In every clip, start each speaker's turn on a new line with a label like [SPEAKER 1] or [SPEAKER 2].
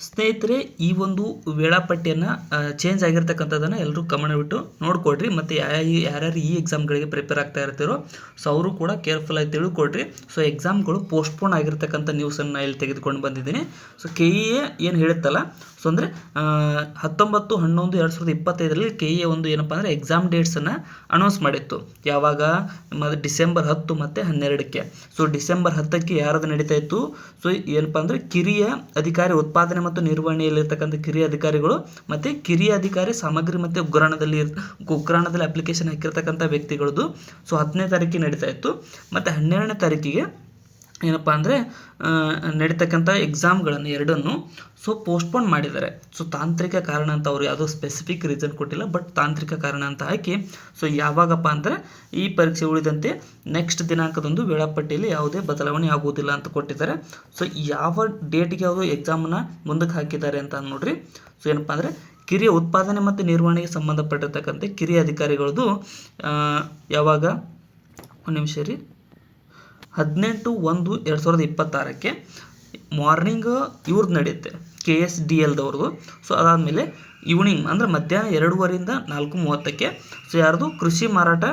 [SPEAKER 1] ಸ್ನೇಹಿತರೆ, ಈ ಒಂದು ವೇಳಾಪಟ್ಟಿಯನ್ನು ಚೇಂಜ್ ಆಗಿರ್ತಕ್ಕಂಥದ್ದನ್ನು ಎಲ್ಲರೂ ಕಮೆಂಟ್ ಬಿಟ್ಟು ನೋಡ್ಕೊಡ್ರಿ. ಮತ್ತು ಯಾರ್ಯಾರು ಈ ಎಕ್ಸಾಮ್ಗಳಿಗೆ ಪ್ರಿಪೇರ್ ಆಗ್ತಾ ಇರ್ತೀರೋ ಸೊ ಅವರು ಕೂಡ ಕೇರ್ಫುಲ್ ಆಗಿ ತಿಳ್ಕೊಡ್ರಿ. ಸೊ ಎಕ್ಸಾಮ್ಗಳು ಪೋಸ್ಟ್ಪೋನ್ ಆಗಿರ್ತಕ್ಕಂಥ ನ್ಯೂಸನ್ನು ಇಲ್ಲಿ ತೆಗೆದುಕೊಂಡು ಬಂದಿದ್ದೀನಿ. ಸೊ KEA ಏನು ಹೇಳುತ್ತಲ್ಲ, ಸೊ ಅಂದರೆ 19/11/2025 KEA ಒಂದು ಏನಪ್ಪ ಅಂದರೆ ಎಕ್ಸಾಮ್ ಡೇಟ್ಸನ್ನು ಅನೌನ್ಸ್ ಮಾಡಿತ್ತು. ಯಾವಾಗ? ಡಿಸೆಂಬರ್ 10 ಮತ್ತು 12ಕ್ಕೆ. ಸೊ ಡಿಸೆಂಬರ್ 10ಕ್ಕೆ ಯಾರದು ನಡೀತಾ ಇತ್ತು? ಸೊ ಏನಪ್ಪ ಅಂದರೆ ಕಿರಿಯ ಅಧಿಕಾರಿ ಉತ್ಪಾದನೆ ಮತ್ತು ನಿರ್ವಹಣೆಯಲ್ಲಿರ್ತಕ್ಕಂಥ ಕಿರಿಯ ಅಧಿಕಾರಿಗಳು ಮತ್ತು ಕಿರಿಯ ಅಧಿಕಾರಿ ಸಾಮಗ್ರಿ ಮತ್ತು ಉಗ್ರಾಣದಲ್ಲಿ ಅಪ್ಲಿಕೇಶನ್ ಹಾಕಿರ್ತಕ್ಕಂಥ ವ್ಯಕ್ತಿಗಳದ್ದು ಸೊ 10ನೇ ತಾರೀಕಿಗೆ ನಡೀತಾ ಇತ್ತು. ಮತ್ತು 12ನೇ ತಾರೀಕಿಗೆ ಏನಪ್ಪ ಅಂದರೆ ನಡೀತಕ್ಕಂಥ ಎಕ್ಸಾಮ್ಗಳನ್ನು ಎರಡನ್ನು ಸೊ ಪೋಸ್ಟ್ಪೋನ್ ಮಾಡಿದ್ದಾರೆ. ಸೊ ತಾಂತ್ರಿಕ ಕಾರಣ ಅಂತ ಅವರು ಯಾವುದೋ ಸ್ಪೆಸಿಫಿಕ್ ರೀಸನ್ ಕೊಟ್ಟಿಲ್ಲ, ಬಟ್ ತಾಂತ್ರಿಕ ಕಾರಣ ಅಂತ ಹಾಕಿ ಸೊ ಯಾವಾಗಪ್ಪ ಅಂದರೆ ಈ ಪರೀಕ್ಷೆ ಉಳಿದಂತೆ ನೆಕ್ಸ್ಟ್ ದಿನಾಂಕದಂದು ವೇಳಾಪಟ್ಟಿಯಲ್ಲಿ ಯಾವುದೇ ಬದಲಾವಣೆ ಆಗುವುದಿಲ್ಲ ಅಂತ ಕೊಟ್ಟಿದ್ದಾರೆ. ಸೊ ಯಾವ ಡೇಟಿಗೆ ಅವರು ಎಕ್ಸಾಮನ್ನು ಮುಂದಕ್ಕೆ ಹಾಕಿದ್ದಾರೆ ಅಂತ ನೋಡ್ರಿ. ಸೊ ಏನಪ್ಪ ಅಂದರೆ ಕಿರಿಯ ಉತ್ಪಾದನೆ ಮತ್ತು ನಿರ್ವಹಣೆಗೆ ಸಂಬಂಧಪಟ್ಟಿರ್ತಕ್ಕಂಥ ಕಿರಿಯ ಅಧಿಕಾರಿಗಳದ್ದು ಯಾವಾಗ? ಒಂದು ನಿಮಿಷ ರೀ. 18/1/2026ಕ್ಕೆ ಮಾರ್ನಿಂಗ್ ಇವ್ರದ್ದು ನಡೆಯುತ್ತೆ, KSDLದವ್ರದ್ದು. ಸೊ ಅದಾದಮೇಲೆ ಈವ್ನಿಂಗ್ ಅಂದರೆ ಮಧ್ಯಾಹ್ನ 2:30ರಿಂದ 4:30ಕ್ಕೆ ಸೊ ಯಾರ್ದು? ಕೃಷಿ ಮಾರಾಟ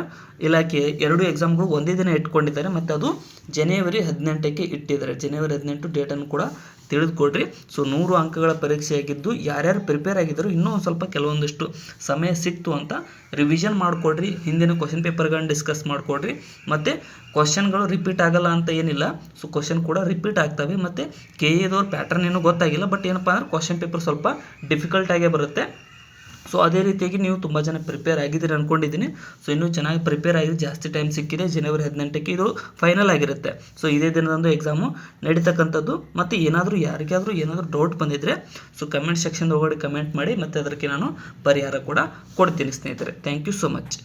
[SPEAKER 1] ಇಲಾಖೆ. ಎರಡು ಎಕ್ಸಾಮ್ಗಳು ಒಂದೇ ದಿನ ಇಟ್ಕೊಂಡಿದ್ದಾರೆ ಮತ್ತು ಅದು ಜನವರಿ 18ಕ್ಕೆ ಇಟ್ಟಿದ್ದಾರೆ. ಜನವರಿ 18 ಡೇಟನ್ನು ಕೂಡ ತಿಳಿದುಕೊಡ್ರಿ. ಸೊ 100 ಅಂಕಗಳ ಪರೀಕ್ಷೆಯಾಗಿದ್ದು ಯಾರ್ಯಾರು ಪ್ರಿಪೇರ್ ಆಗಿದ್ದರು ಇನ್ನೂ ಒಂದು ಸ್ವಲ್ಪ ಕೆಲವೊಂದಿಷ್ಟು ಸಮಯ ಸಿಕ್ತು ಅಂತ ರಿವಿಷನ್ ಮಾಡಿಕೊಡ್ರಿ. ಹಿಂದಿನ ಕ್ವಶನ್ ಪೇಪರ್ಗಳನ್ನ ಡಿಸ್ಕಸ್ ಮಾಡಿಕೊಡ್ರಿ. ಮತ್ತು ಕ್ವಶನ್ಗಳು ರಿಪೀಟ್ ಆಗಲ್ಲ ಅಂತ ಏನಿಲ್ಲ. ಸೊ ಕ್ವಶನ್ ಕೂಡ ರಿಪೀಟ್ ಆಗ್ತವೆ. ಮತ್ತು KEAದವ್ರ ಪ್ಯಾಟರ್ನ್ ಏನೂ ಗೊತ್ತಾಗಿಲ್ಲ, ಬಟ್ ಏನಪ್ಪ ಅಂದ್ರೆ ಕ್ವಶನ್ ಪೇಪರ್ ಸ್ವಲ್ಪ ಡಿಫಿಕಲ್ಟಾಗೇ ಬರುತ್ತೆ. ಸೊ ಅದೇ ರೀತಿಯಾಗಿ ನೀವು ತುಂಬ ಜನ ಪ್ರಿಪೇರ್ ಆಗಿದ್ದೀರಿ ಅಂದ್ಕೊಂಡಿದ್ದೀನಿ. ಸೊ ಇನ್ನೂ ಚೆನ್ನಾಗಿ ಪ್ರಿಪೇರ್ ಆಗಿದೆ, ಜಾಸ್ತಿ ಟೈಮ್ ಸಿಕ್ಕಿದೆ. ಜನವರಿ 18ಕ್ಕೆ ಇದು ಫೈನಲ್ ಆಗಿರುತ್ತೆ. ಸೊ ಇದೇ ದಿನದಂದು ಎಕ್ಸಾಮು ನಡೀತಕ್ಕಂಥದ್ದು. ಮತ್ತು ಯಾರಿಗಾದರೂ ಏನಾದರೂ ಡೌಟ್ ಬಂದಿದ್ದರೆ ಸೊ ಕಮೆಂಟ್ ಸೆಕ್ಷನ್ ಒಳಗಡೆ ಕಮೆಂಟ್ ಮಾಡಿ, ಮತ್ತು ಅದಕ್ಕೆ ನಾನು ಪರಿಹಾರ ಕೂಡ ಕೊಡ್ತೀನಿ ಸ್ನೇಹಿತರೆ. Thank you so much.